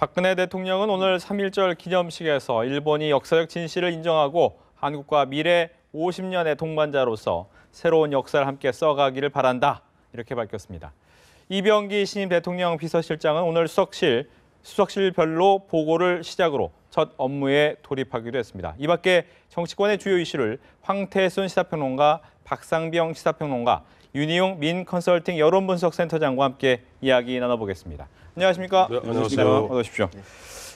박근혜 대통령은 오늘 3.1절 기념식에서 일본이 역사적 진실을 인정하고 한국과 미래 50년의 동반자로서 새로운 역사를 함께 써가기를 바란다, 이렇게 밝혔습니다. 이병기 신임 대통령 비서실장은 오늘 수석실별로 보고를 시작으로 첫 업무에 돌입하기도 했습니다. 이 밖에 정치권의 주요 이슈를 황태순 시사평론가, 박상병 시사평론가, 윤희용 민컨설팅 여론분석센터장과 함께 이야기 나눠보겠습니다. 안녕하십니까? 네, 안녕하세요. 어서 오십시오.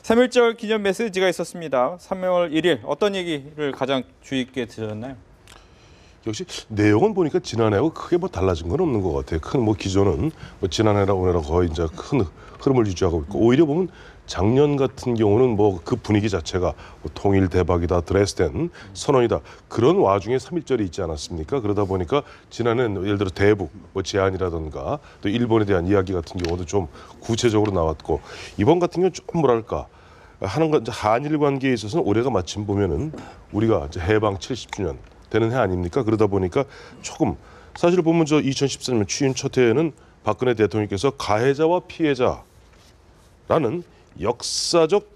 3.1절 기념 메시지가 있었습니다. 3월 1일 어떤 얘기를 가장 주의 있게 들으셨나요? 역시 내용은 보니까 지난해하고 크게 뭐 달라진 건 없는 것 같아요. 큰 뭐 기조는 뭐 지난해라 오늘하고 거의 이제 큰 흐름을 유지하고 있고, 오히려 보면 작년 같은 경우는 뭐 그 분위기 자체가 뭐 통일 대박이다, 드레스덴 선언이다, 그런 와중에 3.1절이 있지 않았습니까? 그러다 보니까 지난해는 예를 들어 대북 뭐 제안이라든가 또 일본에 대한 이야기 같은 경우도 좀 구체적으로 나왔고, 이번 같은 경우는 좀 뭐랄까 하는 건 한일 관계에 있어서는 올해가 마침 보면은 우리가 이제 해방 70주년 되는 해 아닙니까? 그러다 보니까 조금 사실 보면 저 2014년 취임 첫 해에는 박근혜 대통령께서 가해자와 피해자라는 역사적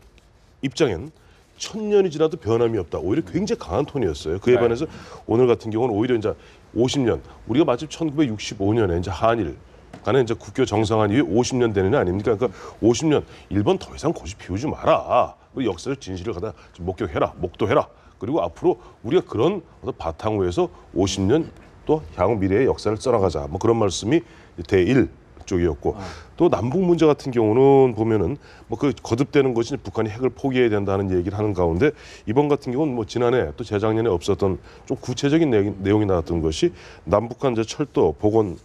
입장엔 1000년이 지나도 변함이 없다, 오히려 굉장히 강한 톤이었어요. 그에 반해서 오늘 같은 경우는 오히려 이제 50년, 우리가 마침 1965년에 이제 한일 간에 이제 국교 정상화 이후에 50년 되는 해 아닙니까? 그러니까 50년 일본 더 이상 고집 피우지 마라. 그리고 역사적 진실을 갖다 목격해라, 목도해라. 그리고 앞으로 우리가 그런 어떤 바탕으로 50년 또 향후 미래의 역사를 써나가자, 뭐 그런 말씀이 대1 쪽이었고, 또 남북 문제 같은 경우는 보면은 뭐 그 거듭되는 것이 북한이 핵을 포기해야 된다는 얘기를 하는 가운데, 이번 같은 경우는 뭐 지난해 또 재작년에 없었던 좀 구체적인 내용이 나왔던 것이 남북한 철도 복원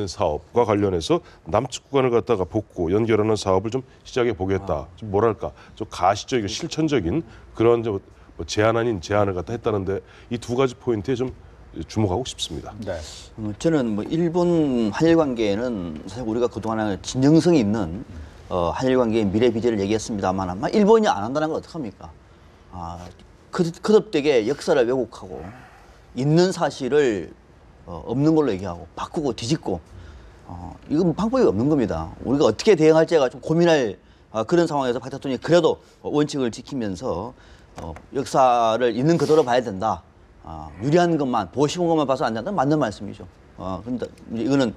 사업과 관련해서 남측 구간을 갖다가 복구 연결하는 사업을 좀 시작해 보겠다. 좀 뭐랄까 좀 가시적이고 실천적인 그런 뭐 제안 아닌 제안을 갖다 했다는데, 이 두 가지 포인트에 좀 주목하고 싶습니다. 네. 저는 뭐 일본 한일 관계에는 사실 우리가 그동안에 진정성이 있는 한일 관계의 미래 비전을 얘기했습니다만, 아마 일본이 안 한다는 건 어떡합니까? 거듭되게 역사를 왜곡하고 있는 사실을 없는 걸로 얘기하고 바꾸고 뒤집고, 이건 방법이 없는 겁니다. 우리가 어떻게 대응할지가 좀 고민할 그런 상황에서 박 대통령이 그래도 원칙을 지키면서 역사를 있는 그대로 봐야 된다. 유리한 것만, 보고 싶은 것만 봐서 안 된다. 맞는 말씀이죠. 그런데 이거는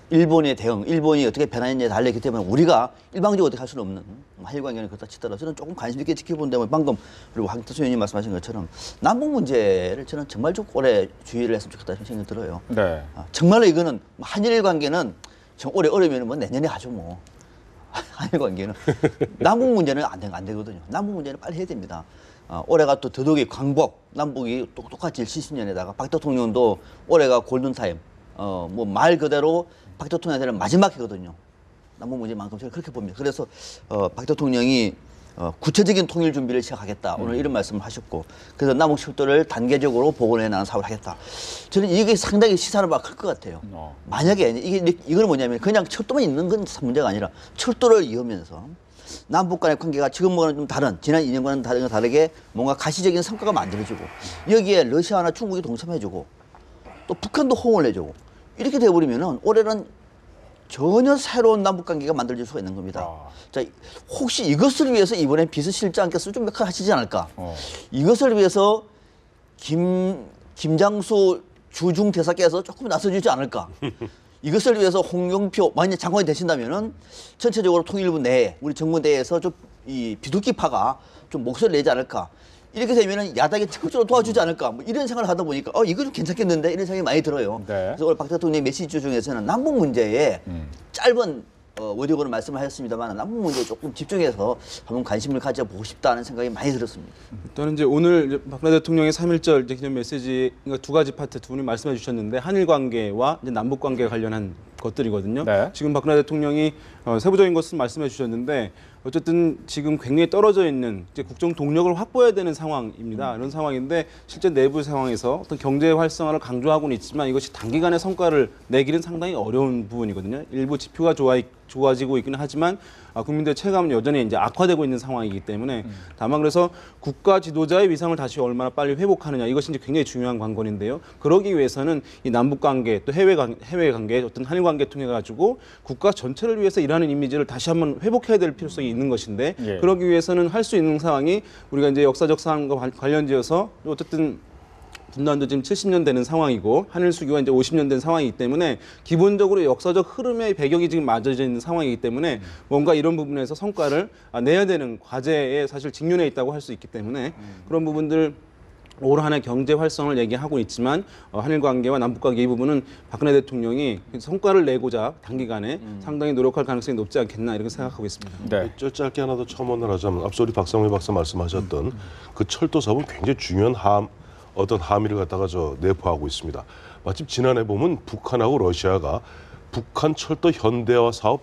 일본의 대응, 일본이 어떻게 변하느냐에 달려있기 때문에 우리가 일방적으로 어떻게 할 수는 없는 한일 관계는 그렇다 치더라도 저는 조금 관심 있게 지켜본다면, 방금 그리고 황태순 의원님 말씀하신 것처럼 남북 문제를 저는 정말 좀 오래 주의를 했으면 좋겠다는 생각이 들어요. 네. 정말로 이거는 한일 관계는 좀 오래 어려우면 뭐 내년에 하죠 뭐. 한일 관계는 남북 문제는 안 되거든요. 남북 문제는 빨리 해야 됩니다. 올해가 또 더더욱이 광복, 남북이 똑같이 70년에다가 박 대통령도 올해가 골든타임, 뭐 말 그대로 박 대통령한테는 마지막 해거든요. 남북 문제만큼 저는 그렇게 봅니다. 그래서 박 대통령이 구체적인 통일 준비를 시작하겠다, 오늘 이런 말씀을 하셨고, 그래서 남북 철도를 단계적으로 복원해 나가는 사업을 하겠다. 저는 이게 상당히 시사를 봐 클 것 같아요. 만약에 이건 뭐냐면 그냥 철도만 있는 건 문제가 아니라 철도를 이으면서 남북 간의 관계가 지금과는 좀 다른, 지난 2년과는 다르게 뭔가 가시적인 성과가 만들어지고, 여기에 러시아나 중국이 동참해주고 또 북한도 호응을 해주고, 이렇게 돼버리면은 올해는 전혀 새로운 남북 관계가 만들어질 수가 있는 겁니다. 자, 혹시 이것을 위해서 이번에 비서실장께서 좀 하시지 않을까? 이것을 위해서 김장수 주중 대사께서 조금 나서주지 않을까? 이것을 위해서 홍영표 만약 장관이 되신다면은 전체적으로 통일부 내에, 우리 정부 내에서 좀 이 비둘기파가 좀 목소리를 내지 않을까? 이렇게 되면은 야당이 적극적으로 도와주지 않을까? 뭐 이런 생각을 하다 보니까 이거 좀 괜찮겠는데, 이런 생각이 많이 들어요. 네. 그래서 오늘 박 대통령의 메시지 중에서는 남북 문제에 짧은 워딩으로 말씀을 하셨습니다만, 남북 문제에 조금 집중해서 한번 관심을 가져보고 싶다는 생각이 많이 들었습니다. 일단은 이제 오늘 박근혜 대통령의 3.1절 기념 메시지, 그러니까 두 가지 파트 두 분이 말씀해 주셨는데, 한일 관계와 이제 남북 관계 관련한 것들이거든요. 네. 지금 박근혜 대통령이 세부적인 것을 말씀해 주셨는데, 어쨌든 지금 굉장히 떨어져 있는 이제 국정 동력을 확보해야 되는 상황입니다. 이런 상황인데, 실제 내부 상황에서 어떤 경제 활성화를 강조하고는 있지만 이것이 단기간에 성과를 내기는 상당히 어려운 부분이거든요. 일부 지표가 좋아 좋아지고 있기는 하지만 국민들의 체감은 여전히 이제 악화되고 있는 상황이기 때문에 다만 그래서 국가 지도자의 위상을 다시 얼마나 빨리 회복하느냐 이것이 이제 굉장히 중요한 관건인데요. 그러기 위해서는 이 남북 관계 또 해외 관계 어떤 한일 관계 통해 가지고 국가 전체를 위해서 일하는 이미지를 다시 한번 회복해야 될 필요성이 있는 것인데 예. 그러기 위해서는 할 수 있는 상황이 우리가 이제 역사적 상황과 관련지어서 어쨌든 분단도 지금 70년 되는 상황이고 한일 수교가 이제 50년 된 상황이기 때문에 기본적으로 역사적 흐름의 배경이 지금 맞아져 있는 상황이기 때문에 뭔가 이런 부분에서 성과를 내야 되는 과제에 사실 직면해 있다고 할 수 있기 때문에 그런 부분들 올 한해 경제 활성을 얘기하고 있지만 한일 관계와 남북 관계 이 부분은 박근혜 대통령이 성과를 내고자 단기간에 상당히 노력할 가능성이 높지 않겠나 이렇게 생각하고 있습니다. 네. 짧게 하나 더 첨언을 하자면 앞서 우리 박상민 박사 말씀하셨던 그 철도 사업은 굉장히 중요한 어떤 함의를 갖다가 내포하고 있습니다. 마침 지난해 보면 북한하고 러시아가 북한 철도 현대화 사업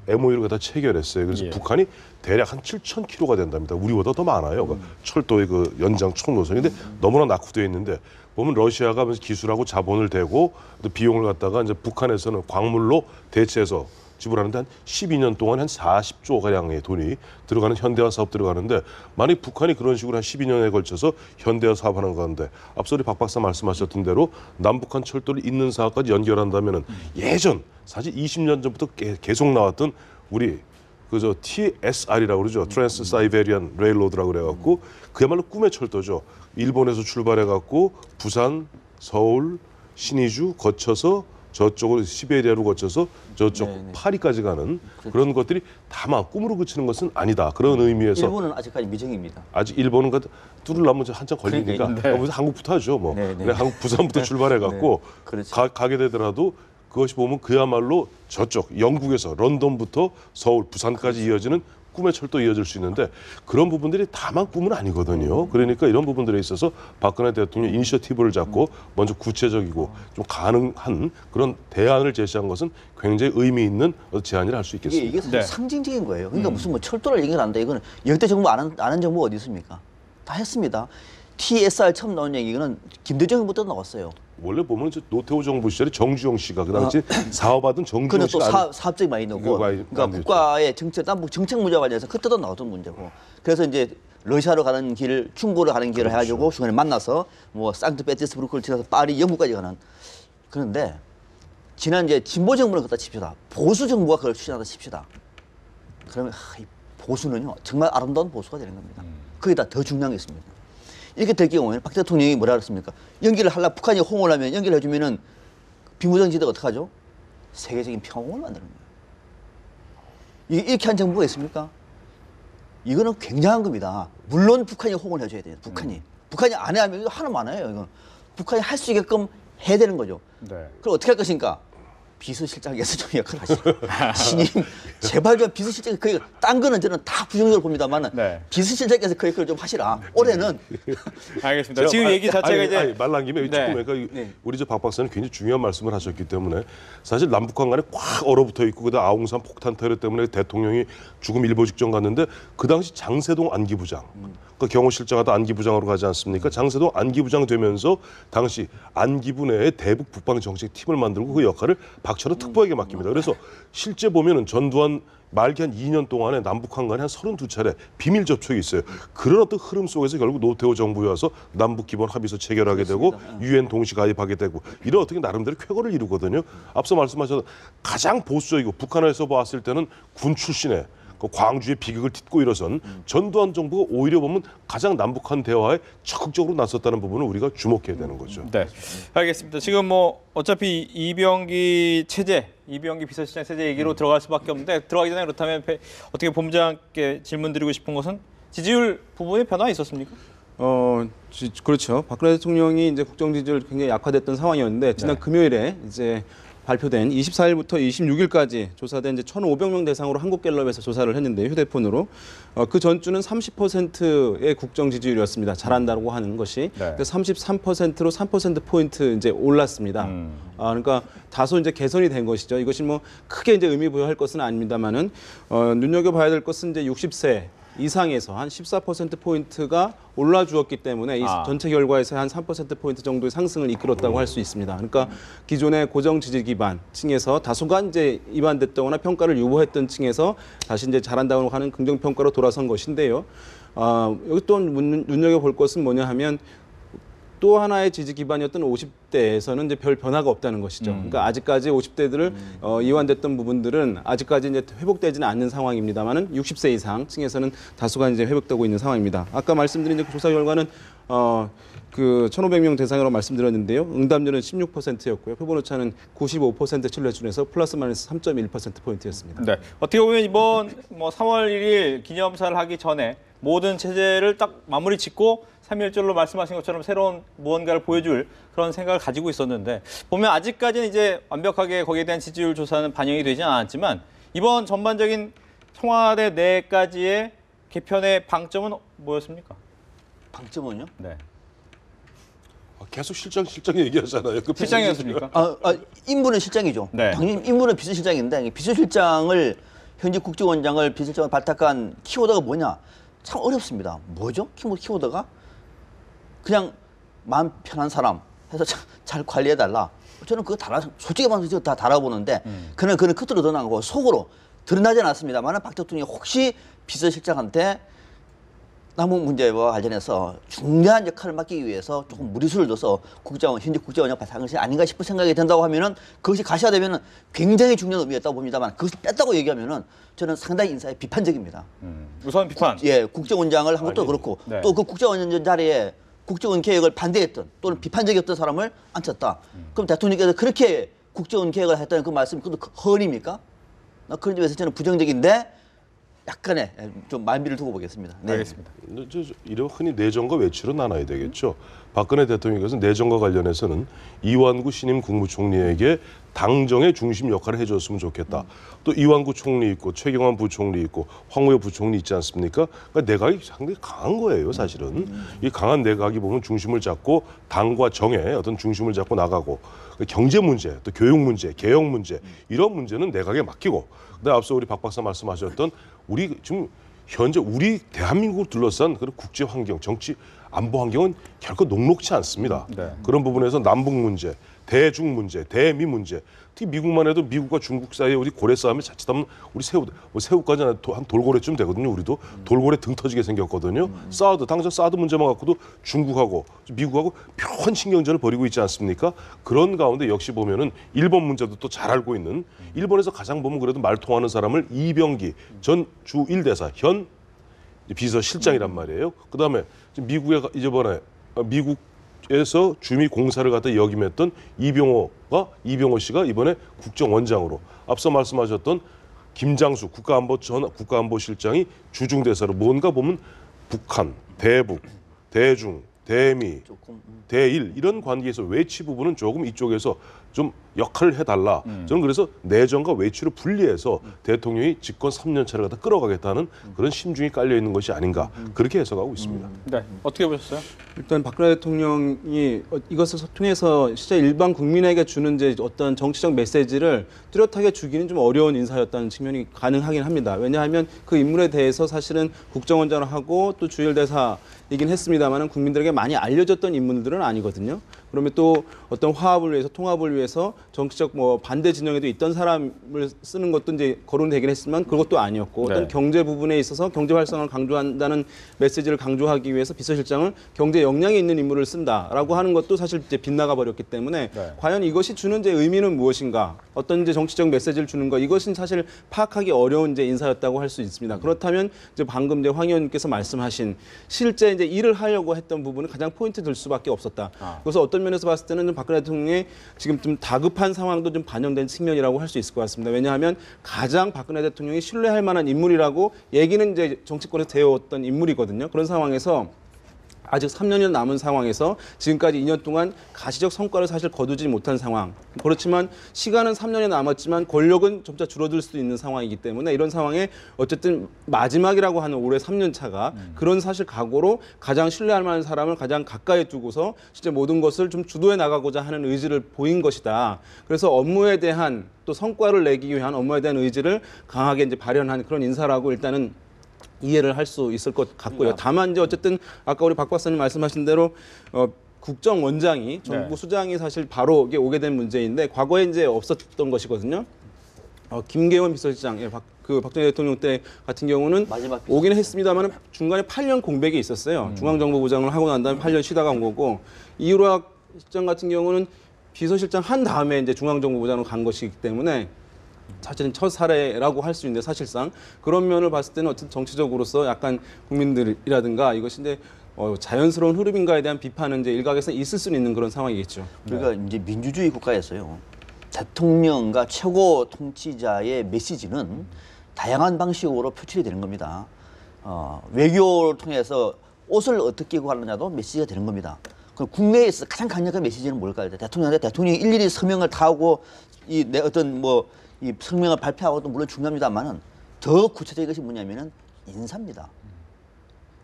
MOU를 갖다 체결했어요. 그래서 예. 북한이 대략 한 7,000km가 된답니다. 우리보다 더 많아요. 그 철도의 그 연장 총 노선이. 근데 너무나 낙후되어 있는데 보면 러시아가 기술하고 자본을 대고 또 비용을 갖다가 이제 북한에서는 광물로 대체해서 지불하는데 한 12년 동안 한 40조 가량의 돈이 들어가는 현대화 사업 들어가는데 만약 북한이 그런 식으로 한 12년에 걸쳐서 현대화 사업하는 가운데 앞서 우리 박 박사 말씀하셨던 대로 남북한 철도를 잇는 사업까지 연결한다면은 예전 사실 20년 전부터 계속 나왔던 우리 그저 TSR이라고 그러죠. 트랜스 사이베리안 레일로드라고 그래갖고 그야말로 꿈의 철도죠. 일본에서 출발해갖고 부산, 서울, 신의주 거쳐서 저쪽으로 시베리아로 거쳐서 저쪽 파리까지 가는 그런 것들이 다만 꿈으로 그치는 것은 아니다. 그런 의미에서 일본은 아직까지 미정입니다. 아직 일본은 뚫으려면 한참 걸리니까 그래서 한국부터 하죠. 뭐 그래, 한국 부산부터 출발해갖고 그렇죠. 가게 되더라도 그것이 보면 그야말로 저쪽 영국에서 런던부터 서울, 부산까지 이어지는 꿈의 철도 이어질 수 있는데 그런 부분들이 다만 꿈은 아니거든요. 그러니까 이런 부분들에 있어서 박근혜 대통령이 이니셔티브를 잡고 먼저 구체적이고 좀 가능한 그런 대안을 제시한 것은 굉장히 의미 있는 제안이라 할 수 있겠습니다. 이게 사실 네. 상징적인 거예요. 그러니까 무슨 뭐 철도를 연결한다. 이거는 역대 정부 아는 정부가 어디 있습니까? 다 했습니다. TSR 처음 나온 얘기는 김대중 정부부터 나왔어요. 원래 보면 노태우 정부 시절에 정주영 씨가 그 당시 사업하던 정주영 그는 또 씨가 사업적인 많이 넣고, 그거 많이 그러니까 국가의 정책, 남북 정책 문제와 관련해서 그때도 나왔던 문제고, 그래서 이제 러시아로 가는 길, 중고로 가는 길을 해가지고 중간에 만나서 뭐 상트페테르부르크를 지나서 파리, 영국까지 가는. 그런데 지난 이제 진보 정부는 그렇다 칩시다. 보수 정부가 그걸 추진하다 칩시다. 그러면 이 보수는요 정말 아름다운 보수가 되는 겁니다. 거기다 더 중요한 게 있습니다. 이렇게 될 경우에는 박 대통령이 뭐라 그랬습니까? 연기를 하려 북한이 호응을 하면 연기를 해주면은 비무장지대가 어떻게 하죠? 세계적인 평화를 만드는 거예요. 이렇게 한 정부가 있습니까? 이거는 굉장한 겁니다. 물론 북한이 호응을 해줘야 돼요. 북한이 안 하면 이거 하나만 안 해요. 이건 북한이 할 수 있게끔 해야 되는 거죠. 네. 그럼 어떻게 할 것인가? 비서실장에서 좀 역할을 하시죠. 신임 제발 좀 비서실장 딴 거는 저는 다 부정적으로 봅니다만은 네. 비서실장께서 그 역할을 좀 하시라. 올해는 알겠습니다. 지금 얘기 자체가 이제 말 남김에 네. 조금 그러니까 우리 박 박사는 굉장히 중요한 말씀을 하셨기 때문에 사실 남북한 간에 꽉 얼어붙어 있고 그다음 아웅산 폭탄 테러 때문에 대통령이 죽음 일보 직전 갔는데 그 당시 장세동 안기부장 그 경호실장하다 안기부장으로 가지 않습니까? 장세동 안기부장 되면서 당시 안기부 내에 대북 북방 정책 팀을 만들고 그 역할을 박철원 특보에게 맡깁니다. 그래서 실제 보면은 전두환 말기 한 2년 동안에 남북한 간에 한 32차례 비밀 접촉이 있어요. 그런 어떤 흐름 속에서 결국 노태우 정부에 와서 남북 기본 합의서 체결하게 되고 유엔 동시 가입하게 되고 이런 어떻게 나름대로 쾌거를 이루거든요. 앞서 말씀하셨던 가장 보수적이고 북한에서 봤을 때는 군 출신의 그 광주의 비극을 딛고 일어선 전두환 정부가 오히려 보면 가장 남북한 대화에 적극적으로 나섰다는 부분을 우리가 주목해야 되는 거죠. 네, 알겠습니다. 지금 뭐 어차피 이병기 비서실장 체제 얘기로 들어갈 수밖에 없는데 들어가기 전에 그렇다면 어떻게 본부장께 질문드리고 싶은 것은 지지율 부분에 변화 있었습니까? 그렇죠. 박근혜 대통령이 이제 국정 지지율 굉장히 약화됐던 상황이었는데 지난 금요일에 이제 발표된 24일부터 26일까지 조사된 이제 1,500명 대상으로 한국갤럽에서 조사를 했는데 휴대폰으로 그 전주는 30%의 국정 지지율이었습니다. 잘한다고 하는 것이 33%로 3% 포인트 이제 올랐습니다. 그러니까 다소 이제 개선이 된 것이죠. 이것이 뭐 크게 이제 의미 부여할 것은 아닙니다만은 눈여겨봐야 될 것은 이제 60세 이상에서 한 14%포인트가 올라주었기 때문에 이 전체 결과에서 한 3%포인트 정도의 상승을 이끌었다고 할 수 있습니다. 그러니까 기존의 고정 지지 기반 층에서 다소가 이제 이반됐다거나 평가를 유보했던 층에서 다시 이제 잘한다고 하는 긍정 평가로 돌아선 것인데요. 여기 또 눈여겨볼 것은 뭐냐 하면 또 하나의 지지 기반이었던 50대에서는 이제 별 변화가 없다는 것이죠. 그러니까 아직까지 50대들을 이완됐던 부분들은 아직까지 이제 회복되지는 않는 상황입니다만은 60세 이상 층에서는 다수가 이제 회복되고 있는 상황입니다. 아까 말씀드린 그 조사 결과는 그 1,500명 대상으로 말씀드렸는데요. 응답률은 16%였고요. 표본 오차는 95% 신뢰 수준에서 플러스 마이너스 3.1%포인트였습니다. 네. 어떻게 보면 이번 3월 1일 기념사를 하기 전에 모든 체제를 딱 마무리 짓고 3.1절로 말씀하신 것처럼 새로운 무언가를 보여줄 그런 생각을 가지고 있었는데 보면 아직까지는 이제 완벽하게 거기에 대한 지지율 조사는 반영이 되지 않았지만 이번 전반적인 청와대 내까지의 개편의 방점은 뭐였습니까? 방점은요? 네. 계속 실장 얘기하잖아요. 그 실장이었습니까? 인물은 실장이죠. 네. 당연히 인물은 비서실장인데 비서실장을 현직 국정원장을 비서실장을 발탁한 키워드가 뭐냐? 참 어렵습니다. 뭐죠? 키워드가? 그냥 마음 편한 사람 해서 잘 관리해달라. 저는 그거 솔직히 말해서 다 달아보는데 그는 겉으로 드러나고 속으로 드러나지 않았습니다만 박 대통령이 혹시 비서실장한테 남북 문제와 관련해서 중요한 역할을 맡기기 위해서 조금 무리수를 둬서 현직 국정원장 발탁한 것이 아닌가 싶은 생각이 든다고 하면은 그것이 가시화되면은 굉장히 중요한 의미였다고 봅니다만 그것을 뺐다고 얘기하면은 저는 상당히 인사에 비판적입니다. 우선 비판. 예, 국정원장을 한 것도 그렇고 네. 또 그 국정원장 자리에 국정원 개혁을 반대했던 또는 비판적이었던 사람을 앉혔다. 그럼 대통령께서 그렇게 국정원 개혁을 했다는 그 말씀이 그것도 허언입니까? 그런 점에서 저는 부정적인데 약간의 좀 만비를 두고 보겠습니다. 네. 알겠습니다. 이런 흔히 내정과 외치로 나눠야 되겠죠. 박근혜 대통령께서 내정과 관련해서는 이완구 신임 국무총리에게 당정의 중심 역할을 해줬으면 좋겠다. 또 이완구 총리 있고 최경환 부총리 있고 황우여 부총리 있지 않습니까? 그러니까 내각이 상당히 강한 거예요, 사실은. 이 강한 내각이 보면 중심을 잡고 당과 정의 어떤 중심을 잡고 나가고 경제 문제, 또 교육 문제, 개혁 문제 이런 문제는 내각에 맡기고 그다음 앞서 우리 박 박사 말씀하셨던 우리 지금 현재 우리 대한민국을 둘러싼 그런 국제 환경, 정치 안보 환경은 결코 녹록치 않습니다. 네. 그런 부분에서 남북 문제, 대중 문제, 대미 문제, 특히 미국만 해도 미국과 중국 사이에 우리 고래 싸움에 자칫하면 우리 새우까지 한 돌고래쯤 되거든요. 우리도 돌고래 등 터지게 생겼거든요. 당장 사드 문제만 갖고도 중국하고 미국하고 묘한 신경전을 벌이고 있지 않습니까? 그런 가운데 역시 보면은 일본 문제도 또 잘 알고 있는 일본에서 가장 보면 그래도 말 통하는 사람을 이병기 전 주 1대사 현 비서실장이란 말이에요. 그다음에 미국에 이번에 미국에서 주미 공사를 갖다 역임했던 이병호 씨가 이번에 국정원장으로 앞서 말씀하셨던 김장수 국가안보실장이 주중대사로 뭔가 보면 북한, 대북, 대중, 대미, 대일 이런 관계에서 외치 부분은 조금 이쪽에서 좀 역할을 해달라. 저는 그래서 내정과 외치를 분리해서 대통령이 집권 3년 차를 갖다 끌어가겠다는 그런 심중이 깔려 있는 것이 아닌가 그렇게 해석하고 있습니다. 네. 어떻게 보셨어요? 일단 박근혜 대통령이 이것을 통해서 진짜 일반 국민에게 주는 이제 어떤 정치적 메시지를 뚜렷하게 주기는 좀 어려운 인사였다는 측면이 가능하긴 합니다. 왜냐하면 그 인물에 대해서 사실은 국정원장을 하고 또 주일대사이긴 했습니다만은 국민들에게 많이 알려졌던 인물들은 아니거든요. 그러면 또 어떤 화합을 위해서 통합을 위해서 정치적 반대 진영에도 있던 사람을 쓰는 것도 이제 거론되긴 했지만 그것도 아니었고 어떤 네. 경제 부분에 있어서 경제 활성화를 강조한다는 메시지를 강조하기 위해서 비서실장을 경제 역량이 있는 인물을 쓴다라고 하는 것도 사실 이제 빗나가 버렸기 때문에 네. 과연 이것이 주는 이제 의미는 무엇인가? 어떤 이제 정치적 메시지를 주는 것 이것은 사실 파악하기 어려운 이제 인사였다고 할 수 있습니다. 그렇다면 이제 방금 이제 황 의원님께서 말씀하신 실제 이제 일을 하려고 했던 부분은 가장 포인트 들 수밖에 없었다. 그래서 어떤 면에서 봤을 때는 좀 박근혜 대통령의 지금 좀 다급한 상황도 좀 반영된 측면이라고 할 수 있을 것 같습니다. 왜냐하면 가장 박근혜 대통령이 신뢰할 만한 인물이라고 얘기는 이제 정치권에서 되어왔던 인물이거든요. 그런 상황에서 아직 3년이 남은 상황에서 지금까지 2년 동안 가시적 성과를 사실 거두지 못한 상황. 그렇지만 시간은 3년이 남았지만 권력은 점차 줄어들 수도 있는 상황이기 때문에 이런 상황에 어쨌든 마지막이라고 하는 올해 3년 차가 그런 사실 각오로 가장 신뢰할 만한 사람을 가장 가까이 두고서 진짜 모든 것을 좀 주도해 나가고자 하는 의지를 보인 것이다. 그래서 업무에 대한 또 성과를 내기 위한 업무에 대한 의지를 강하게 이제 발현한 그런 인사라고 일단은 이해를 할 수 있을 것 같고요. 다만 이제 어쨌든 아까 우리 박 박사님 말씀하신 대로 국정원장이 정부 수장이 사실 바로 이게 오게 된 문제인데 과거에 이제 없었던 것이거든요. 김계원 비서실장, 박정희 대통령 때 같은 경우는 마지막 오긴 했습니다만 중간에 8년 공백이 있었어요. 중앙정보부장을 하고 난 다음에 8년 쉬다가 온 거고 이유락 실장 같은 경우는 비서실장 한 다음에 이제 중앙정보부장으로 간 것이기 때문에 사실은 첫 사례라고 할 수 있는데 사실상 그런 면을 봤을 때는 어쨌든 정치적으로서 약간 국민들이라든가 이것이 이제 자연스러운 흐름인가에 대한 비판은 이제 일각에서 있을 수는 있는 그런 상황이겠죠. 우리가 이제 민주주의 국가에서요. 대통령과 최고 통치자의 메시지는 다양한 방식으로 표출이 되는 겁니다. 외교를 통해서 옷을 어떻게 입고 가느냐도 메시지가 되는 겁니다. 그럼 국내에서 가장 강력한 메시지는 뭘까요? 대통령이 일일이 서명을 다 하고 이 성명을 발표하고 도 물론 중요합니다만은 더 구체적인 것이 뭐냐면은 인사입니다.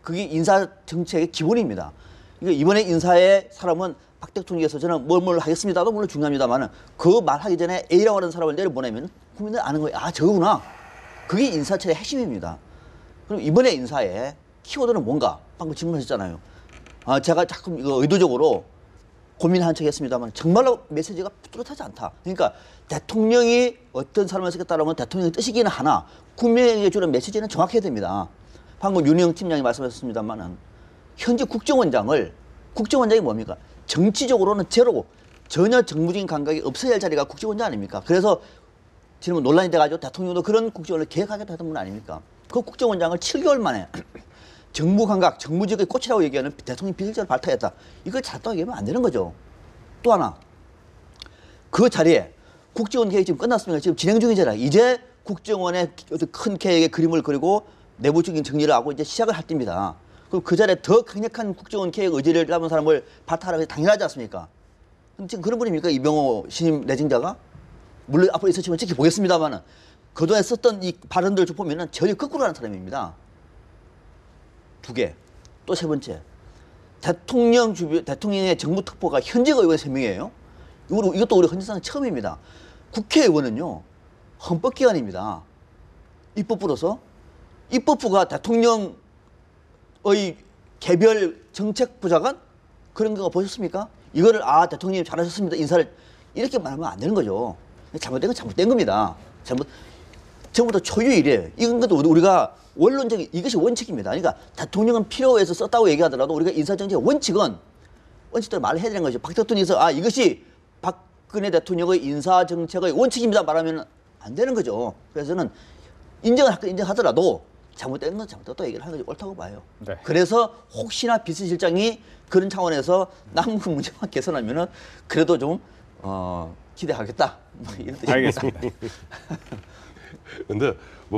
그게 인사 정책의 기본입니다. 그러니까 이번에 인사의 사람은 박 대통령께서 저는 뭘 하겠습니다도 물론 중요합니다만은 그 말하기 전에 A라고 하는 사람을 내려보내면 국민들 아는 거예요. 아, 저거구나. 그게 인사철의 핵심입니다. 그럼 이번에 인사의 키워드는 뭔가? 방금 질문하셨잖아요. 제가 자꾸 이거 의도적으로 고민한 척 했습니다만 정말로 메시지가 뚜렷하지 않다. 그러니까 대통령이 어떤 사람을 쓰겠다라면 대통령의 뜻이기는 하나 국민에게 주는 메시지는 정확해야 됩니다. 방금 윤영 팀장이 말씀하셨습니다만은 현재 국정원장이 뭡니까? 정치적으로는 제로고 전혀 정무적인 감각이 없어야 할 자리가 국정원장 아닙니까? 그래서 지금 논란이 돼가지고 대통령도 그런 국정원을 계획하겠다 했던 분 아닙니까? 그 국정원장을 7개월 만에 정무 감각, 정무직의 꽃이라고 얘기하는 대통령 비서실장을 발탁했다. 이걸 잘했다고 얘기하면 안 되는 거죠. 또 하나, 그 자리에 국정원 계획이 지금 끝났습니까? 지금 진행 중이잖아요. 이제 국정원의 어떤 큰 계획의 그림을 그리고 내부적인 정리를 하고 이제 시작을 할 때입니다. 그럼 그 자리에 더 강력한 국정원 계획 의지를 담은 사람을 발탁하라는 게 당연하지 않습니까? 지금 그런 분입니까? 이병호 신임 내정자가? 물론 앞으로 있으시면 지켜보겠습니다만은 그동안 썼던 이 발언들을 좀 보면은 전혀 거꾸로 하는 사람입니다. 두 개. 또 세 번째. 대통령의 정부 특보가 현직 의원 3명이에요. 이것도 우리 헌정상 처음입니다. 국회의원은요, 헌법기관입니다. 입법부로서. 입법부가 대통령의 개별 정책부장관? 그런 거 보셨습니까? 이거를, 대통령님 잘하셨습니다. 인사를. 이렇게 말하면 안 되는 거죠. 잘못된 건 잘못된 겁니다. 전부터 초유일이에요. 이건 것도 우리가 원론적인, 이것이 원칙입니다. 그러니까 대통령은 필요해서 썼다고 얘기하더라도 우리가 인사정책의 원칙대로 말을 해야 되는 거죠. 박 대통령에서 이것이 박근혜 대통령의 인사정책의 원칙입니다 말하면 안 되는 거죠. 그래서는 인정하더라도 잘못된 건 잘못됐다고 얘기를 하는 것이 옳다고 봐요. 네. 그래서 혹시나 비서실장이 그런 차원에서 남은 문제만 개선하면은 그래도 좀 기대하겠다. 이런 뜻입니다. 알겠습니다. 근데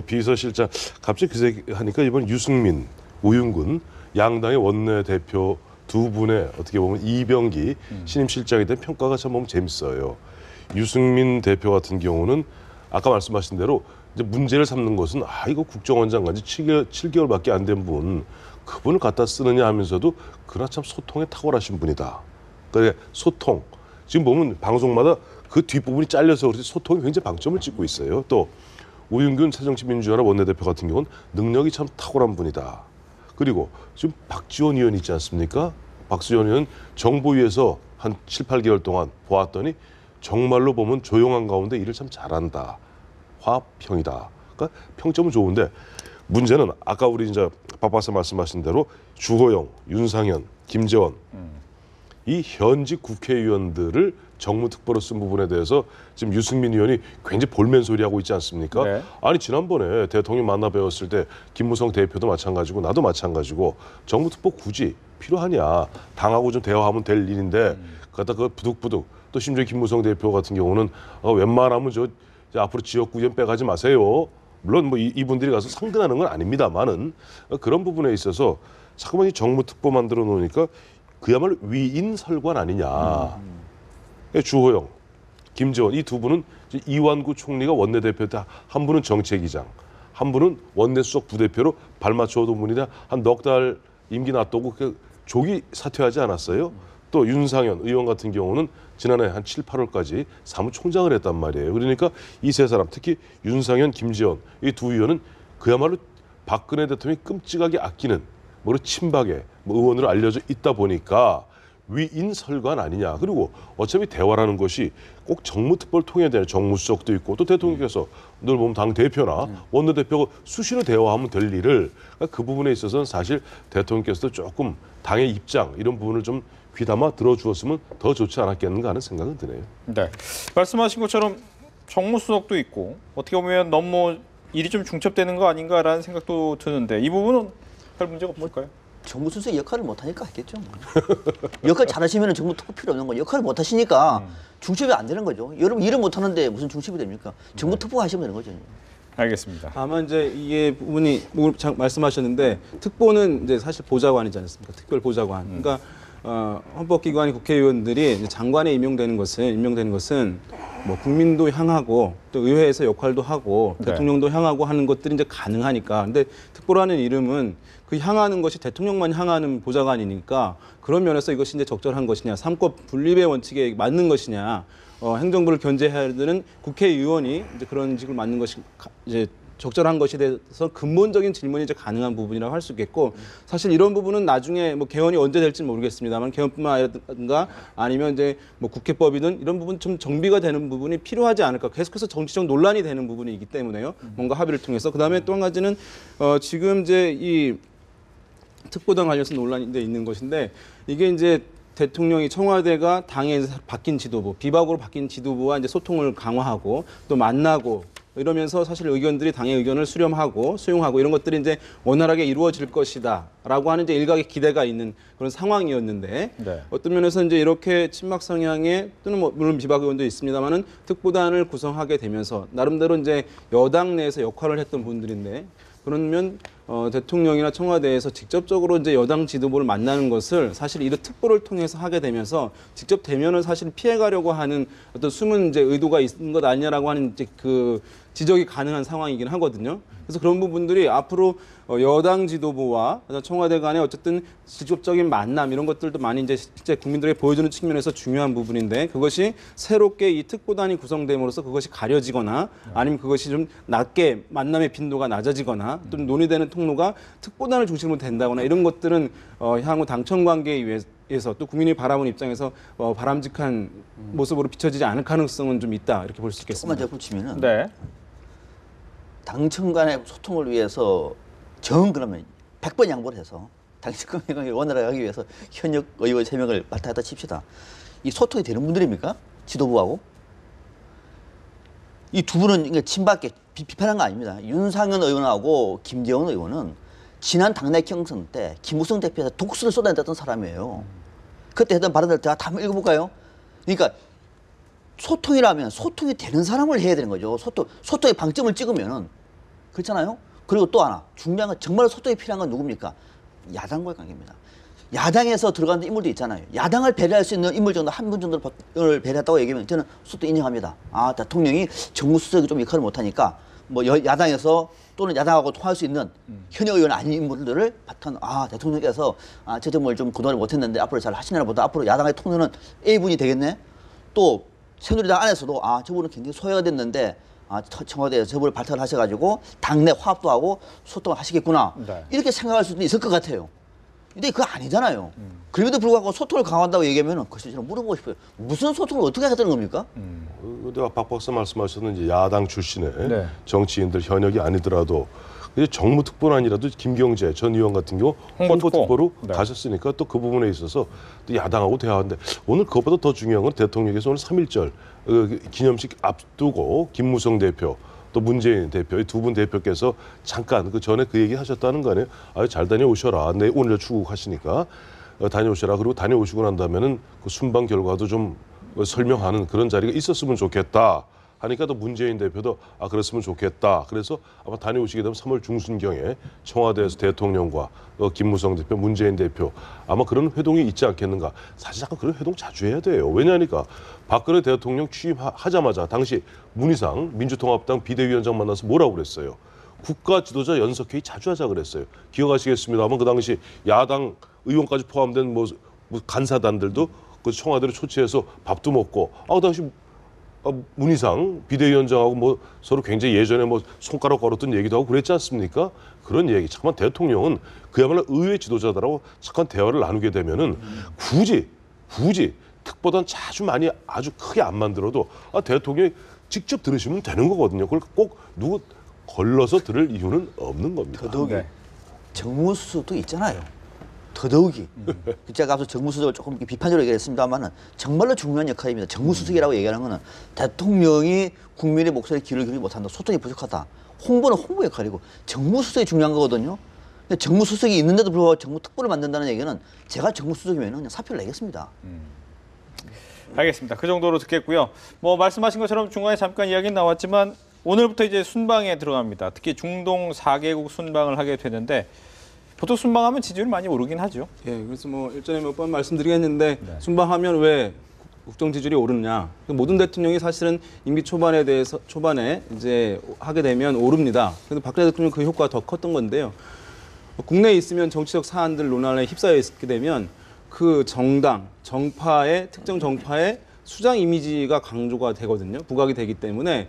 비서실장 갑자기 그 얘기 하니까 이번 유승민, 우윤근 양당의 원내대표 두 분의 어떻게 보면 이병기 신임 실장에 대한 평가가 참 너무 재밌어요. 유승민 대표 같은 경우는 아까 말씀하신 대로 이제 문제를 삼는 것은 이거 국정원장 간지 7개월밖에 안 된 그분을 갖다 쓰느냐 하면서도 그러나 참 소통에 탁월하신 분이다. 그러니까 소통. 지금 보면 방송마다 그 뒷부분이 잘려서 그렇지 소통이 굉장히 방점을 찍고 있어요. 또 우윤균 새정치민주연합 원내대표 같은 경우는 능력이 참 탁월한 분이다. 그리고 지금 박지원 의원 있지 않습니까? 박지원 의원 정보위에서 한 7, 8개월 동안 보았더니 정말로 보면 조용한 가운데 일을 참 잘한다. 화합형이다. 그러니까 평점은 좋은데 문제는 아까 우리 이제 박 박사 말씀하신 대로 주호영, 윤상현, 김재원 이 현직 국회의원들을 정무특보로 쓴 부분에 대해서 지금 유승민 의원이 굉장히 볼멘 소리하고 있지 않습니까? 네. 아니 지난번에 대통령 만나 뵈었을 때 김무성 대표도 마찬가지고 나도 마찬가지고 정무특보 굳이 필요하냐. 당하고 좀 대화하면 될 일인데 그거 부득부득 또 심지어 김무성 대표 같은 경우는 웬만하면 이제 앞으로 지역구 의원 빼가지 마세요. 물론 이분들이 가서 상근하는 건 아닙니다만은 그런 부분에 있어서 자꾸만 이 정무특보 만들어 놓으니까 그야말로 위인설관 아니냐. 주호영, 김재원 이 두 분은 이완구 총리가 원내대표 때 한 분은 정책위장, 한 분은 원내수석 부대표로 발맞춰오던 분이다. 한 넉 달 임기 놔두고 조기 사퇴하지 않았어요. 또 윤상현 의원 같은 경우는 지난해 한 7, 8월까지 사무총장을 했단 말이에요. 그러니까 이 세 사람 특히 윤상현, 김재원 이 두 의원은 그야말로 박근혜 대통령이 끔찍하게 아끼는 뭐 친박의 뭐 의원으로 알려져 있다 보니까 위인설관 아니냐. 그리고 어차피 대화라는 것이 꼭 정무특보를 통해야 되는 정무수석도 있고 또 대통령께서 늘 보면 당 대표나 원내대표가 수시로 대화하면 될 일을 그 부분에 있어서는 사실 대통령께서도 조금 당의 입장 이런 부분을 좀 귀담아 들어주었으면 더 좋지 않았겠는가 하는 생각은 드네요. 네, 말씀하신 것처럼 정무수석도 있고 어떻게 보면 너무 일이 좀 중첩되는 거 아닌가라는 생각도 드는데 이 부분은 별 문제가 없을까요? 정무수석이 역할을 못하니까 했겠죠. 뭐. 역할 잘하시면 정무특보 필요 없는 거. 역할을 못하시니까 중첩이 안 되는 거죠. 여러분 일을 못하는데 무슨 중첩이 됩니까? 정무특보 하시면 되는 거죠. 알겠습니다. 다만 이제 이게 부분이 말씀하셨는데 특보는 이제 사실 보좌관이지 않습니까? 특별 보좌관. 그러니까 헌법기관의 국회의원들이 이제 장관에 임명되는 것은 뭐 국민도 향하고 또 의회에서 역할도 하고 네. 대통령도 향하고 하는 것들이 이제 가능하니까. 근데 특보라는 이름은 그 향하는 것이 대통령만 향하는 보좌관이니까 그런 면에서 이것이 이제 적절한 것이냐, 삼권 분립의 원칙에 맞는 것이냐, 행정부를 견제해야 되는 국회의원이 이제 그런 식으로 맞는 것이 이제 적절한 것에 대해서 근본적인 질문이 이제 가능한 부분이라고 할 수 있겠고 사실 이런 부분은 나중에 뭐 개헌이 언제 될지는 모르겠습니다만 개헌뿐만 아니라 아니면 이제 뭐 국회법이든 이런 부분 좀 정비가 되는 부분이 필요하지 않을까 계속해서 정치적 논란이 되는 부분이기 때문에요. 뭔가 합의를 통해서 그다음에 또 한 가지는 지금 이제 이 특보당 관련해서 논란이 이제 있는 것인데 이게 이제 대통령이 청와대가 당에서 바뀐 지도부, 비박으로 바뀐 지도부와 이제 소통을 강화하고 또 만나고 이러면서 사실 의견들이 당의 의견을 수렴하고 수용하고 이런 것들이 이제 원활하게 이루어질 것이다라고 하는 이제 일각의 기대가 있는 그런 상황이었는데 네. 어떤 면에서 이제 이렇게 친박 성향의 또는 뭐 물론 비박 의원도 있습니다만은 특보단을 구성하게 되면서 나름대로 이제 여당 내에서 역할을 했던 분들인데 그러면 대통령이나 청와대에서 직접적으로 이제 여당 지도부를 만나는 것을 사실 이런 특보를 통해서 하게 되면서 직접 대면을 사실 피해가려고 하는 어떤 숨은 이제 의도가 있는 것 아니냐라고 하는 이제 그 지적이 가능한 상황이긴 하거든요. 그래서 그런 부분들이 앞으로 여당 지도부와 청와대 간의 어쨌든 직접적인 만남 이런 것들도 많이 이제 실제 국민들에게 보여주는 측면에서 중요한 부분인데 그것이 새롭게 이 특보단이 구성됨으로써 그것이 가려지거나 아니면 그것이 좀 낮게 만남의 빈도가 낮아지거나 또 논의되는 통로가 특보단을 중심으로 된다거나 이런 것들은 향후 당청 관계에 의해서 또 국민이 바라보는 입장에서 바람직한 모습으로 비춰지지 않을 가능성은 좀 있다 이렇게 볼 수 조금만 있겠습니다. 더 붙이면은 네. 당청 간의 소통을 위해서 그러면 100번 양보를 해서 당청 간의 원활하게 하기 위해서 현역 의원 3명을 맡아다 칩시다. 이 소통이 되는 분들입니까? 지도부하고? 이 두 분은 그러니까 친박계 비판한 거 아닙니다. 윤상현 의원하고 김재원 의원은 지난 당내 경선 때 김무성 대표에서 독수를 쏟아냈던 사람이에요. 그때 했던 발언들 제가 다 한번 읽어볼까요? 그러니까 소통이라면 소통이 되는 사람을 해야 되는 거죠. 소통의 방점을 찍으면은 그렇잖아요. 그리고 또 하나 중요한 건 정말 소통이 필요한 건 누굽니까? 야당과의 관계입니다. 야당에서 들어가는 인물도 있잖아요. 야당을 배려할 수 있는 인물 정도 한 분 정도를 배려했다고 얘기하면 저는 소통 인정합니다. 아 대통령이 정무수석이 좀 역할을 못하니까 뭐 야당에서 또는 야당하고 통할 수 있는 현역 의원 아닌 인물들을 바탕 대통령께서 저 점을 좀 그동안 못했는데 앞으로 잘 하시나 보다 앞으로 야당의 통로는 A분이 되겠네. 또 새누리당 안에서도 저분은 굉장히 소외가 됐는데 청와대에서 저분을 발탁을 하셔가지고 당내 화합도 하고 소통을 하시겠구나. 네. 이렇게 생각할 수도 있을 것 같아요. 근데 그거 아니잖아요. 그럼에도 불구하고 소통을 강화한다고 얘기하면 글쎄 저는 물어보고 싶어요. 무슨 소통을 어떻게 하겠다는 겁니까? 내가 박 박사 말씀하셨던 이제 야당 출신의 네. 정치인들 현역이 아니더라도 이제 정무특보는 아니라도 김경재 전 의원 같은 경우 홍보특보. 홍보특보로 네. 가셨으니까 또 그 부분에 있어서 또 야당하고 대화하는데 오늘 그것보다 더 중요한 건 대통령께서 오늘 3.1절 기념식 앞두고 김무성 대표 또 문재인 대표 이 두 분 대표께서 잠깐 그 전에 그 얘기 하셨다는 거 아니에요? 잘 다녀오셔라. 오늘 출국하시니까 다녀오셔라. 그리고 다녀오시고 난 다음에는 그 순방 결과도 좀 설명하는 그런 자리가 있었으면 좋겠다. 하니까 또 문재인 대표도 그랬으면 좋겠다. 그래서 아마 다녀오시게 되면 3월 중순경에 청와대에서 대통령과 김무성 대표, 문재인 대표 아마 그런 회동이 있지 않겠는가. 사실 잠깐 그런 회동 자주 해야 돼요. 왜냐하니까 박근혜 대통령 취임하자마자 당시 문희상 민주통합당 비대위원장 만나서 뭐라고 그랬어요. 국가 지도자 연석회의 자주 하자 그랬어요. 기억하시겠습니다만 그 당시 야당 의원까지 포함된 뭐 간사단들도 그 청와대로 초치해서 밥도 먹고 그 당시 문희상 비대위원장하고 뭐 서로 굉장히 예전에 뭐 손가락 걸었던 얘기도 하고 그랬지 않습니까? 그런 얘기. 잠깐 대통령은 그야말로 의회 지도자들하고 잠깐 대화를 나누게 되면은 굳이 특보단 아주 크게 안 만들어도 대통령이 직접 들으시면 되는 거거든요. 그걸 꼭 누구 걸러서 들을 이유는 없는 겁니다. 더더욱이 네. 정무수석도 있잖아요. 더더욱이. 제가 앞서 정무수석을 조금 이렇게 비판적으로 얘기했습니다만은 정말로 중요한 역할입니다. 정무수석이라고 얘기하는 거는 대통령이 국민의 목소리에 귀를 기울이지 못한다. 소통이 부족하다. 홍보는 홍보 역할이고 정무수석이 중요한 거거든요. 근데 정무수석이 있는데도 불구하고 정무특보를 만든다는 얘기는 제가 정무수석이면 그냥 사표를 내겠습니다. 알겠습니다. 그 정도로 듣겠고요. 뭐 말씀하신 것처럼 중간에 잠깐 이야기 나왔지만 오늘부터 이제 순방에 들어갑니다. 특히 중동 4개국 순방을 하게 되는데 보통 순방하면 지지율이 많이 오르긴 하죠. 예, 그래서 뭐 일전에 몇 번 말씀드리겠는데 네. 순방하면 왜 국정 지지율이 오르느냐? 모든 대통령이 사실은 임기 초반에 이제 하게 되면 오릅니다. 근데 박근혜 대통령 그 효과가 더 컸던 건데요. 국내에 있으면 정치적 사안들 논란에 휩싸여 있게 되면 그 특정 정파의 수장 이미지가 강조가 되거든요. 부각이 되기 때문에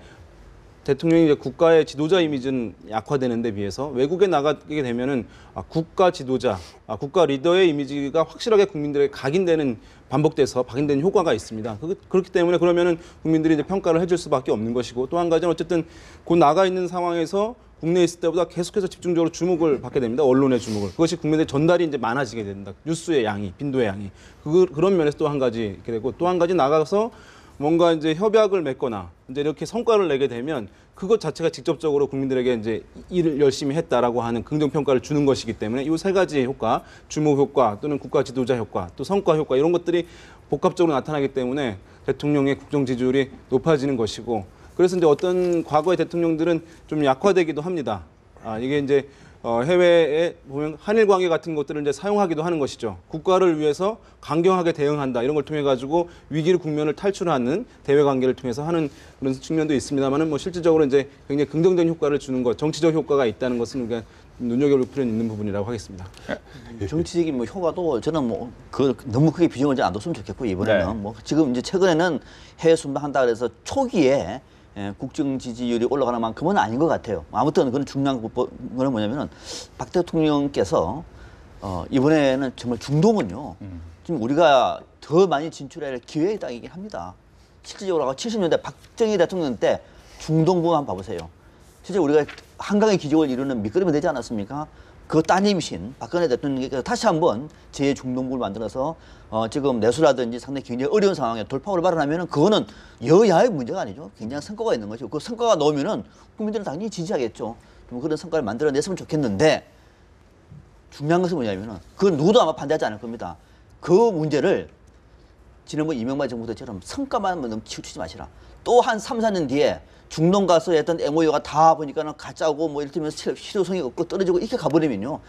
대통령이 이제 국가의 지도자 이미지는 약화되는 데 비해서 외국에 나가게 되면은 국가 지도자, 국가 리더의 이미지가 확실하게 국민들에게 반복돼서 각인되는 효과가 있습니다. 그렇기 때문에 그러면은 국민들이 이제 평가를 해줄 수밖에 없는 것이고 또 한 가지는 어쨌든 곧 나가 있는 상황에서 국내에 있을 때보다 계속해서 집중적으로 주목을 받게 됩니다. 언론의 주목을. 그것이 국민의 전달이 이제 많아지게 된다. 뉴스의 양이, 빈도의 양이. 그런 면에서 또 한 가지 이렇게 되고 또 한 가지 나가서 뭔가 이제 협약을 맺거나 이제 이렇게 성과를 내게 되면 그것 자체가 직접적으로 국민들에게 이제 일을 열심히 했다라고 하는 긍정 평가를 주는 것이기 때문에 이 세 가지의 효과, 주목 효과 또는 국가 지도자 효과, 또 성과 효과 이런 것들이 복합적으로 나타나기 때문에 대통령의 국정 지지율이 높아지는 것이고 그래서 이제 어떤 과거의 대통령들은 좀 약화되기도 합니다. 이게 이제 해외에 보면 한일 관계 같은 것들을 이제 사용하기도 하는 것이죠. 국가를 위해서 강경하게 대응한다 이런 걸 통해 가지고 위기를 국면을 탈출하는 대외 관계를 통해서 하는 그런 측면도 있습니다만은 뭐 실질적으로 이제 굉장히 긍정적인 효과를 주는 것, 정치적 효과가 있다는 것은 우리가 눈여겨볼 필요는 있는 부분이라고 하겠습니다. 정치적인 뭐 효과도 저는 뭐 너무 크게 비중을 안 뒀으면 좋겠고 이번에는 네. 뭐 지금 이제 최근에는 해외 순방한다 그래서 초기에 국정 지지율이 올라가는 만큼은 아닌 것 같아요. 아무튼 그건 중요한 거는 뭐냐면은 박 대통령께서 이번에는 정말 중동은요. 지금 우리가 더 많이 진출할 기회의 땅이긴 합니다. 실질적으로 70년대 박정희 대통령 때 중동 부분 한번 봐보세요. 실제 우리가 한강의 기적을 이루는 밑거름이 되지 않았습니까? 그 따님이신 박근혜 대통령께서 다시 한번 제2중동부를 만들어서 지금 내수라든지 상당히 굉장히 어려운 상황에 돌파구를 마련하면은 그거는 여야의 문제가 아니죠. 굉장히 성과가 있는 거죠. 그 성과가 나오면은 국민들은 당연히 지지하겠죠. 좀 그런 성과를 만들어냈으면 좋겠는데 중요한 것은 뭐냐면은 그건 누구도 아마 반대하지 않을 겁니다. 그 문제를 지난번 이명박 정부 때처럼 성과만 너무 치우치지 마시라. 또 한 3, 4년 뒤에 중동 가서 했던 MOU가 다 보니까는 가짜고 뭐 이를테면 실효성이 없고 떨어지고 이렇게 가버리면요.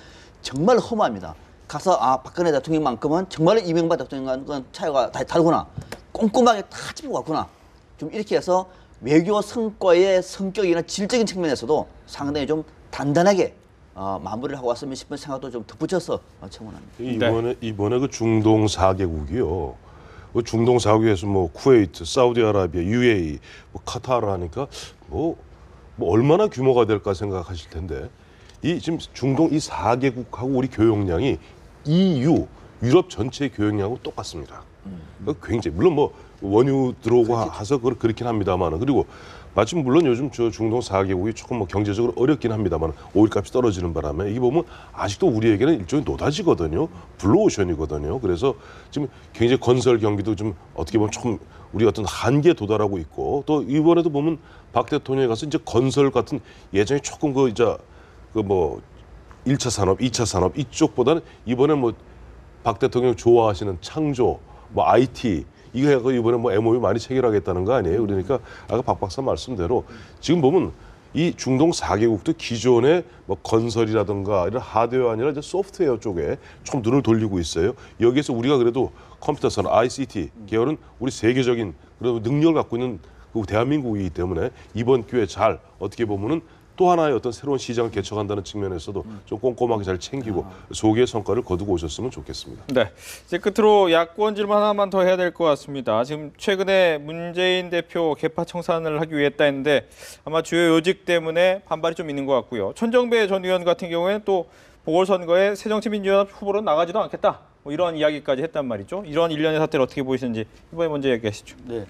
정말 허무합니다. 가서 박근혜 대통령만큼은 정말 이명박 대통령과는 차이가 다르구나. 꼼꼼하게 다 짚고 갔구나. 좀 이렇게 해서 외교 성과의 성격이나 질적인 측면에서도 상당히 좀 단단하게 마무리를 하고 왔으면 싶은 생각도 좀 덧붙여서 청원합니다. 이번에 그 중동 4개국이요. 그 중동 4개국에서 뭐 쿠웨이트, 사우디아라비아, UAE, 뭐 카타르 하니까 뭐 얼마나 규모가 될까 생각하실 텐데 이 지금 중동 이 4개국하고 우리 교역량이 EU, 유럽 전체 교역량하고 똑같습니다. 굉장히 물론 뭐 원유 들어오고 해서 그렇긴 합니다만 그리고 마침 물론 요즘 저 중동 4개국이 조금 뭐 경제적으로 어렵긴 합니다만 오일값이 떨어지는 바람에 이게 보면 아직도 우리에게는 일종의 노다지거든요. 블루오션이거든요. 그래서 지금 굉장히 건설 경기도 좀 어떻게 보면 조금 우리 어떤 한계에 도달하고 있고 또 이번에도 보면 박 대통령이 가서 이제 건설 같은 예전에 조금 그 1차 산업, 2차 산업 이쪽보다는 이번에 뭐 박 대통령 좋아하시는 창조, 뭐 IT 이거 해서 이번에 뭐 MOU 많이 체결하겠다는 거 아니에요? 그러니까 아까 박 박사 말씀대로 지금 보면 이 중동 4개국도 기존의 뭐 건설이라든가 이런 하드웨어 아니라 이제 소프트웨어 쪽에 좀 눈을 돌리고 있어요. 여기에서 우리가 그래도 컴퓨터 산업, ICT 계열은 우리 세계적인 그런 능력을 갖고 있는 그 대한민국이기 때문에 이번 기회에 잘 어떻게 보면은 또 하나의 어떤 새로운 시장을 개척한다는 측면에서도 좀 꼼꼼하게 잘 챙기고 소기의 성과를 거두고 오셨으면 좋겠습니다. 네. 이제 끝으로 야권 질문 하나만 더 해야 될 것 같습니다. 지금 최근에 문재인 대표 개파 청산을 하기 위해 했다 했는데 아마 주요 요직 때문에 반발이 좀 있는 것 같고요. 천정배 전 의원 같은 경우에는 또 보궐선거에 새정치민주연합 후보로 나가지도 않겠다. 뭐 이런 이야기까지 했단 말이죠. 이런 일련의 사태를 어떻게 보시는지 이번에 먼저 얘기하시죠. 네.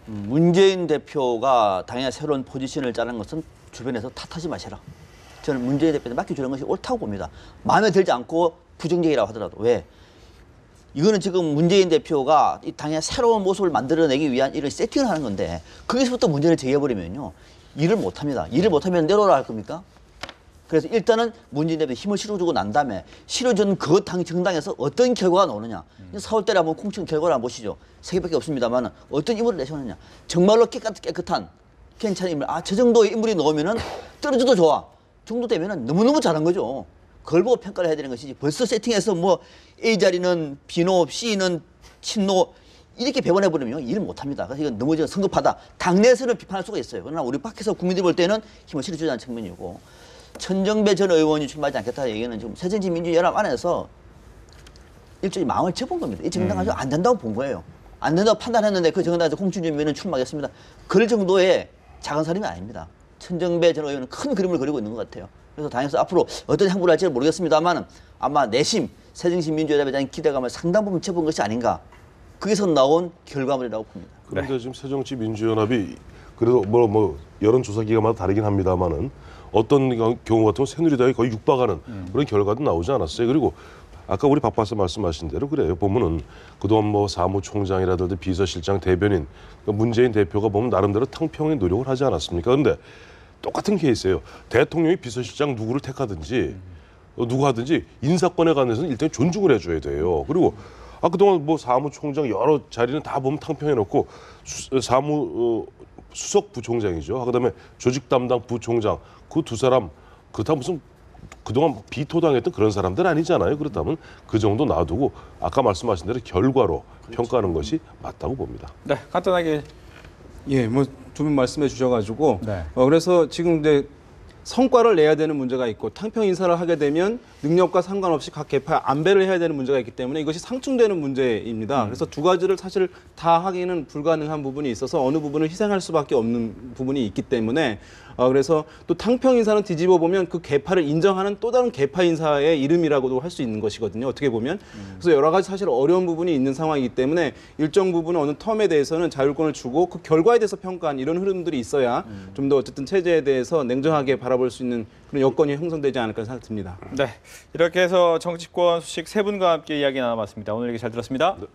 문재인 대표가 당연히 새로운 포지션을 짜는 것은 주변에서 탓하지 마시라. 저는 문재인 대표한테 맡겨주는 것이 옳다고 봅니다. 마음에 들지 않고 부정적이라고 하더라도. 왜? 이거는 지금 문재인 대표가 이 당의 새로운 모습을 만들어내기 위한 이런 세팅을 하는 건데 거기서부터 문제를 제기해버리면요. 일을 못합니다. 일을 못하면 내로라 할 겁니까? 그래서 일단은 문재인 대표 힘을 실어주고 난 다음에 실어준 그 당 정당에서 어떤 결과가 나오느냐. 4월 달에 한번 콩층 결과를 한번 보시죠. 3개밖에 없습니다만 어떤 인물을 내세우느냐. 정말로 깨끗한 괜찮은 인물. 아, 저 정도의 인물이 나오면은 떨어져도 좋아. 정도 되면은 너무너무 잘한 거죠. 그걸 보고 평가를 해야 되는 것이지. 벌써 세팅해서 뭐 A 자리는 비노, C는 친노 이렇게 배분해버리면 일을 못합니다. 그래서 이건 너무 성급하다. 당내에서는 비판할 수가 있어요. 그러나 우리 밖에서 국민들이 볼 때는 힘을 실어주지 않는 측면이고 천정배 전 의원이 출마하지 않겠다 얘기는 지금 새정치민주연합 안에서 일종의 마음을 접은 겁니다. 이 정당 아주 안 된다고 본 거예요. 안 된다고 판단했는데 그 정당에서 홍준표 의원은 출마하겠습니다. 그럴 정도의 작은 사람이 아닙니다. 천정배 전 의원은 큰 그림을 그리고 있는 것 같아요. 그래서 당에서 앞으로 어떤 행보를 할지는 모르겠습니다만 아마 내심 새정치민주연합에 대한 기대감을 상당 부분 접은 것이 아닌가. 거기서 나온 결과물이라고 봅니다. 그런데 지금 새정치민주연합이 그래도 뭐 여론조사 기관마다 다르긴 합니다만은 어떤 경우 같으면 새누리당이 거의 육박하는 그런 결과도 나오지 않았어요. 그리고 아까 우리 박 박사 말씀하신 대로 그래요. 보면은 그동안 뭐 사무총장이라든지 비서실장, 대변인 문재인 대표가 보면 나름대로 탕평의 노력을 하지 않았습니까? 그런데 똑같은 케이스예요. 대통령이 비서실장 누구를 택하든지 누구 하든지 인사권에 관해서는 일단 존중을 해줘야 돼요. 그리고 그동안 뭐 사무총장 여러 자리는 다 보면 탕평해놓고 수석 부총장이죠. 그다음에 조직 담당 부총장 그 두 사람 그렇다 무슨 그동안 비토당했던 그런 사람들 아니잖아요. 그렇다면 그 정도 놔두고 아까 말씀하신 대로 결과로 평가하는 것이 맞다고 봅니다. 네, 간단하게. 예, 뭐 두 분 말씀해 주셔가지고 네. 그래서 지금 이제 성과를 내야 되는 문제가 있고 탕평 인사를 하게 되면 능력과 상관없이 각 개파에 안배를 해야 되는 문제가 있기 때문에 이것이 상충되는 문제입니다. 그래서 두 가지를 사실 다 하기는 불가능한 부분이 있어서 어느 부분을 희생할 수밖에 없는 부분이 있기 때문에 그래서 또 탕평 인사는 뒤집어 보면 그 개파를 인정하는 또 다른 개파 인사의 이름이라고도 할 수 있는 것이거든요. 어떻게 보면. 그래서 여러 가지 사실 어려운 부분이 있는 상황이기 때문에 일정 부분 어느 텀에 대해서는 자율권을 주고 그 결과에 대해서 평가한 이런 흐름들이 있어야 좀 더 어쨌든 체제에 대해서 냉정하게 바라볼 수 있는 그런 여건이 형성되지 않을까 생각됩니다. 네, 이렇게 해서 정치권 소식 세 분과 함께 이야기 나눠봤습니다. 오늘 얘기 잘 들었습니다. 네.